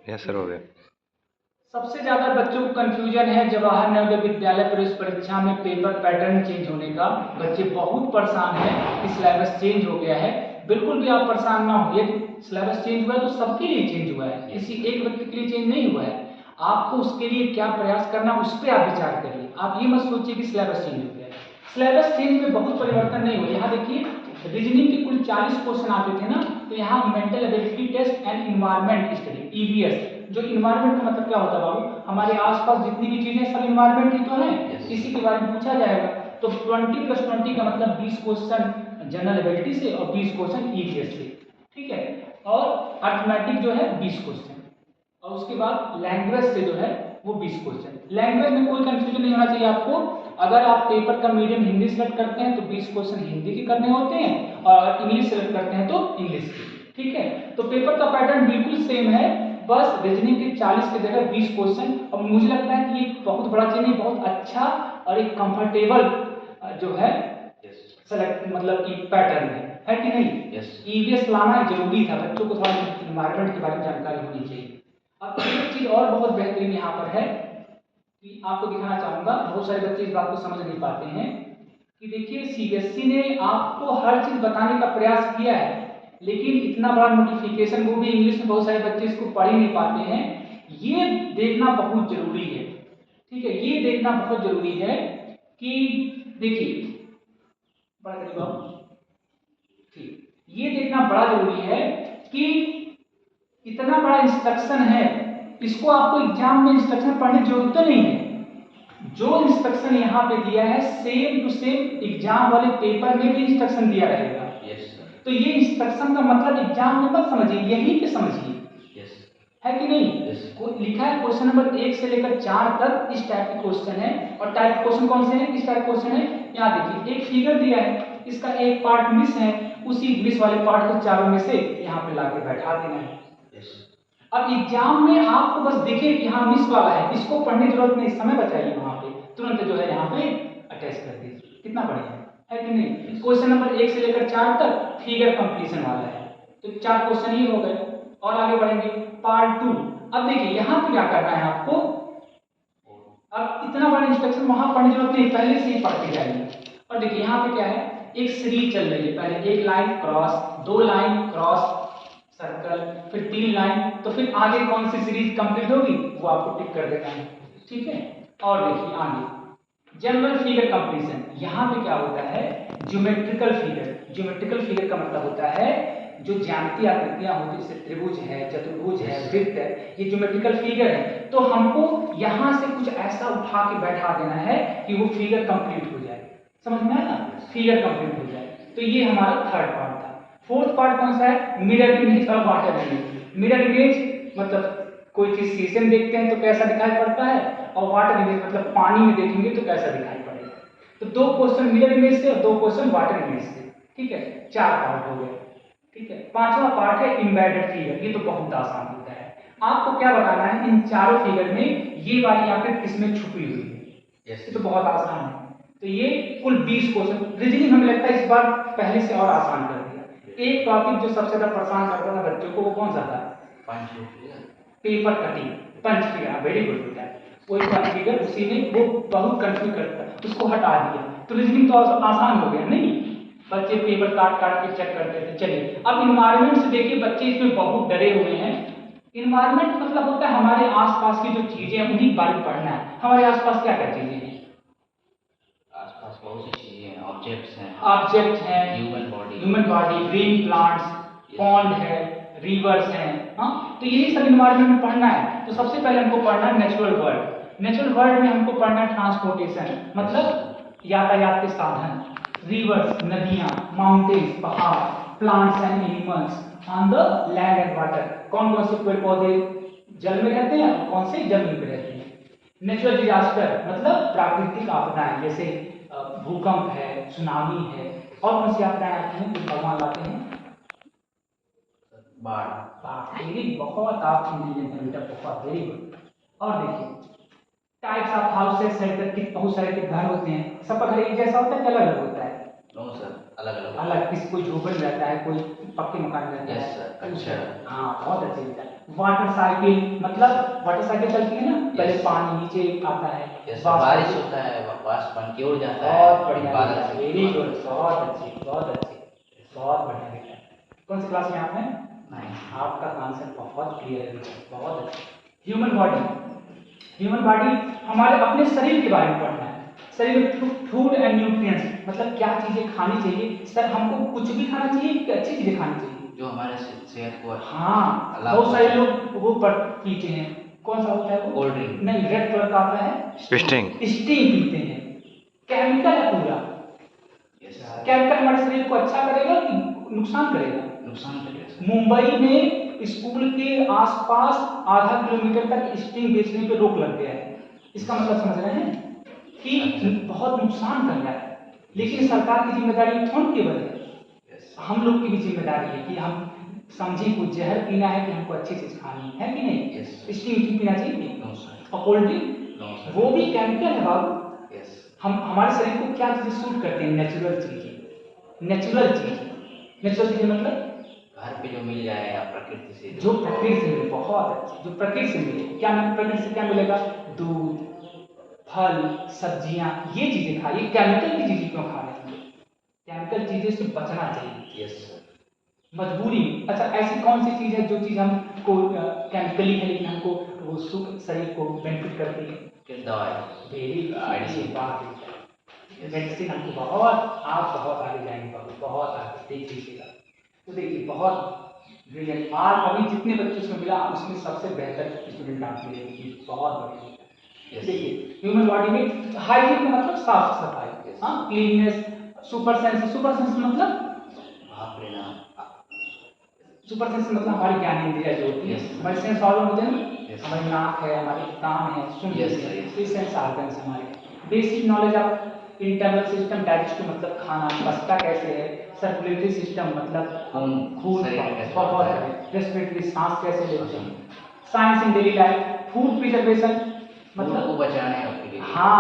Yes sir, हो गया। सबसे ज़्यादा बच्चों को कंफ्यूजन है जवाहर नवोदय विद्यालय प्रवेश परीक्षा में पेपर पैटर्न चेंज होने का। बच्चे बहुत परेशान हैं कि सिलेबस चेंज हो गया है। बिल्कुल भी आप परेशान ना होइए। सिलेबस चेंज हुआ है तो सबके लिए चेंज हुआ है, किसी एक व्यक्ति के लिए चेंज नहीं हुआ है। आपको उसके लिए क्या प्रयास करना, उस पर आप विचार करिए। आप ये मत सोचिए कि सिलेबस चेंज हो गया है। सिलेबस चेंज में बहुत परिवर्तन नहीं हुआ। यहाँ देखिए, रीजनिंग के कुल 40 क्वेश्चन आते थे ना, तो यहाँ mental ability test and environment study EVS. जो इन्वायरमेंट का मतलब क्या होता है बाबू, हमारे आसपास जितनी भी चीजें सब इन्वायरमेंट ही तो है, इसी के बारे में पूछा जाएगा। तो 20 + 20 का मतलब 20 क्वेश्चन जनरल एबिलिटी से और 20 क्वेश्चन ईवीएस से, ठीक है। और अर्थमेटिक जो है 20 क्वेश्चन, और उसके बाद लैंग्वेज से जो है वो 20 क्वेश्चन। लैंग्वेज में कोई कंफ्यूजन नहीं होना चाहिए आपको। अगर आप पेपर का मीडियम हिंदी सेलेक्ट करते हैं तो 20 क्वेश्चन हिंदी के करने होते हैं, और अगर इंग्लिश सेलेक्ट करते हैं तो इंग्लिश के, ठीक है। तो पेपर का पैटर्न बिल्कुल सेम है, बस रीजनिंग के 40 की जगह 20 क्वेश्चन। और मुझे लगता है कि ये बहुत बड़ा चीज नहीं, बहुत अच्छा और एक कंफर्टेबल जो है सेलेक्ट मतलब कि पैटर्न है कि नहीं। ईवीएस लाना जरूरी था, बच्चों को थोड़ा इन्वायरमेंट के बारे में जानकारी होनी चाहिए। अब एक चीज और बहुत बेहतरीन यहाँ पर है कि आपको दिखाना चाहूंगा, बहुत सारे बच्चे इस बात को समझ नहीं पाते हैं कि देखिए सीबीएसई ने आपको हर चीज बताने का प्रयास किया है, लेकिन इतना बड़ा नोटिफिकेशन, वो भी इंग्लिश में, बहुत सारे बच्चे इसको पढ़ ही नहीं पाते हैं। ये देखना बहुत जरूरी है, ठीक है। ये देखना बहुत जरूरी है कि देखिए, बड़ा करीब आओ, ठीक, ये देखना बड़ा जरूरी है कि इतना बड़ा इंस्ट्रक्शन है, इसको आपको एग्जाम में इंस्ट्रक्शन पढ़ने की जरूरत तो नहीं है। जो इंस्ट्रक्शन यहाँ पे दिया है सेम टू सेम एग्जाम वाले पेपर में भी इंस्ट्रक्शन दिया रहेगा। तो ये इंस्ट्रक्शन का मतलब एग्जाम में मत समझिए, यहीं पे समझिए, है कि नहीं। लिखा है क्वेश्चन नंबर 1 से लेकर 4 तक इस टाइप के क्वेश्चन है। और टाइप क्वेश्चन कौन से हैं, इस टाइप क्वेश्चन है। यहाँ देखिए एक फिगर दिया है, इसका एक पार्ट मिस है, उसी मिस वाले पार्ट को चारों में से यहाँ पे लाके बैठा देना है। अब एग्जाम में आपको बस देखिए कि हाँ मिस वाला है, इसको पढ़ने की जरूरत नहीं, समय बचाइए, वहां पे तुरंत जो है यहाँ पे अटैच कर दीजिए। कितना बढ़िया है कि नहीं। क्वेश्चन नंबर 1 से लेकर 4 तक फिगर कंप्लीशन वाला है, तो 4 क्वेश्चन ही हो गए। और आगे बढ़ेंगे पार्ट 2। अब देखिए यहाँ पे क्या करना है आपको, अब इतना बड़ा इंस्ट्रक्शन वहां पढ़ने की जरूरत नहीं, पहले से ही पढ़ते जाएंगे। और देखिए यहाँ पे क्या है, एक सीरीज चल रही है, पहले एक line cross, 2 line cross circle, फिर 3 लाइन, तो फिर आगे कौन सी सीरीज कंप्लीट होगी वो आपको टिक कर देना है, ठीक है। और देखिए आगे जनरल फिगर कंप्लीशन, यहाँ पे क्या होता है, ज्योमेट्रिकल फिगर। ज्योमेट्रिकल फिगर का मतलब होता है जो ज्यामितीय आकृतियां होती है, जैसे त्रिभुज है, चतुर्भुज है, वृत्त है, ये ज्योमेट्रिकल फिगर है। तो हमको यहाँ से कुछ ऐसा उठा के बैठा देना है कि वो फिगर कंप्लीट हो जाए, समझ में आया, फिगर कंप्लीट हो जाए। तो ये हमारा थर्ड पार्ट था। फोर्थ पार्ट कौन सा है, मिरर इमेज और वाटर इमेज। मिरर इमेज मतलब कोई चीज शीशे में देखते हैं तो कैसा दिखाई पड़ता है, और वाटर इमेज मतलब पानी में देखेंगे तो कैसा दिखाई पड़ेगा। तो 2 क्वेश्चन मिरर इमेज से और 2 क्वेश्चन वाटर इमेज से, ठीक है। 4 पार्ट हो गए, ठीक है। पांचवा पार्ट है एम्बेडेड फिगर, ये तो बहुत आसान होता है। आपको क्या बताना है, इन चारों फिगर में ये वाली आकृति किसमें छुपी हुई है, ये तो बहुत आसान है। तो ये कुल 20 क्वेश्चन। रीजनिंग हमें लगता है इस बार पहले से और आसान कर दिया। एक टॉपिक जो सबसे ज्यादा परेशान करता था बच्चों को वो कौन सा था, पेपर कटिंग, पंच फिगर। वेरी गुड बेटा, वही पंच फिगर, उसी में वो बहुत कंफ्यूज करता है, उसको हटा दिया तो रीजनिंग तो आसान हो गया नहीं। बच्चे पेपर काट काट के चेक करते थे। चलिए अब इन्वायरमेंट से देखिए, बच्चे इसमें बहुत डरे हुए हैं। इन्वायरमेंट मतलब होता है हमारे आसपास की जो चीजें हैं उन्हीं के बारे में पढ़ना है। हमारे आसपास क्या क्या चीजें हैं, आसपास बहुत सी चीजें हैं, ऑब्जेक्ट्स हैं, human body, green plants, pond है, रिवर्स हैं, हाँ। तो यही सब इन्वायरमेंट में पढ़ना है। तो सबसे पहले हमको पढ़ना है नेचुरल वर्ल्ड। नेचुरल वर्ल्ड में हमको पढ़ना है ट्रांसपोर्टेशन, मतलब यातायात के साधन, रिवर्स नदियां, माउंटेन्स पहाड़, plants and animals on the land and water, कौन कौन से पेड़ पौधे जल में रहते हैं और कौन से जमीन पे रहते हैं। नेचुरल डिजास्टर मतलब प्राकृतिक आपदाएं, जैसे भूकंप है, सुनामी है, और कौन सी आपदाएं आती हैं जो भगवान लाते हैं, बाढ़। वेरी बहुत आप इंटेलिजेंट हैं बेटा, बहुत वेरी गुड। और देखिए टाइप्स ऑफ हाउसेस है, बहुत सारे के घर होते हैं, सबका घर एक जैसा होता है कि अलग अलग होता है, नो सर, अलग अलग अलग, किसी कोई झोपड़ में रहता है, कोई पक्के मकान में रहता यस है। सर, अच्छा, हाँ बहुत अच्छे बेटा। वाटर साइकिल, मतलब वाटर साइकिल चलती है ना, पहले Yes. पानी नीचे आता है, जैसे वाष्प- बारिश होता है वाष्प बन के उड़ जाता बहुत है बढ़िया बादल बेटा, से। वेरी गुड, बहुत अच्छी, बहुत अच्छी, बहुत बढ़िया बेटा। कौन सी क्लास में आपने? नहीं आपका कॉन्सेप्ट बहुत क्लियर है बेटा, बहुत अच्छा। ह्यूमन बॉडी, ह्यूमन बॉडी हमारे अपने शरीर के बारे में पढ़ना है। शरीर में फूड एंड न्यूट्रिएंट्स, मतलब क्या चीजें खानी चाहिए। सर हमको कुछ भी खाना चाहिए कि अच्छी चीजें खानी चाहिए? जो हमारे सेहत को हाँ, लाभ बहुत सारे पहुंचाए। लोग वो पीते हैं, कौन सा होता है वो? Cold drink. नहीं, रेड कलर का आता है, स्टिंग। स्टिंग पीते हैं, केमिकल है पूरा। Yes. केमिकल हमारे शरीर को अच्छा करेगा कि नुकसान करेगा? नुकसान करेगा। मुंबई में स्कूल के आसपास आधा किलोमीटर तक स्टिंग बेचने पे रोक लग गया है। इसका मतलब समझ रहे हैं कि बहुत नुकसान कर रहा है, लेकिन सरकार की जिम्मेदारी थोड़ी केवल है, Yes. हम लोग की भी जिम्मेदारी है कि हम समझें कुछ जहर पीना है कि हमको अच्छी चीज खानी है कि नहीं। Yes. स्टिंग पीना चाहिए No, sir. और कोल्ड ड्रिंक, No, sir. वो भी केमिकल है बाबू। Yes. हम हमारे शरीर को क्या चीजें सूट करते हैं? नेचुरल चीजें, नेचुरल चीजें, नेचुरल चीजें मतलब घर पे जो मिल जाए या प्रकृति से जो प्रकृति से मिले, बहुत अच्छी, जो प्रकृति से मिले। क्या प्रकृति से क्या मिलेगा? दूध, फल, सब्जियां, ये चीजें खाइए। केमिकल की चीजें क्यों खा रहे हैं? केमिकल चीजें से बचना चाहिए, Yes, sir. मजबूरी। अच्छा, ऐसी कौन सी चीज है जो चीज हमको केमिकली है लेकिन हमको वो सुख शरीर को बेनिफिट करती है? फिर दवाई। Very Medicine. मेडिसिन हमको बहुत, आप बहुत आगे जाएंगे बाबू, बहुत आगे, देख लीजिएगा। तो देखिए बहुत ब्रिलियंट, आज अभी जितने बच्चों से मिला उसमें सबसे बेहतर स्टूडेंट आप मिलेंगे, बहुत बढ़िया। Yes. देखिए ह्यूमन बॉडी में हाइजीन का मतलब साफ सफाई, Yes. हाँ, cleanness, super sense, super sense मतलब भाप लेना। सुपर सेंस मतलब हमारी ज्ञान इंद्रिया जो होती है, Yes. हमारे सेंस ऑर्गन होते हैं ना, Yes. हमारी नाक है, हमारे कान है, सुन Yes, लेते हैं, yes. ये सेंस ऑर्गन्स हमारे। Basic knowledge of internal system, digestive मतलब खाना पचता कैसे है, सर्कुलेटरी सिस्टम मतलब खून शरीर में कैसे बहुत बढ़ता है। है, रेस्पिरेटरी सांस कैसे लेते हैं, साइंस इन डेली लाइफ, फूड प्रिजर्वेशन मतलब को मतलब बचाने के लिए। हाँ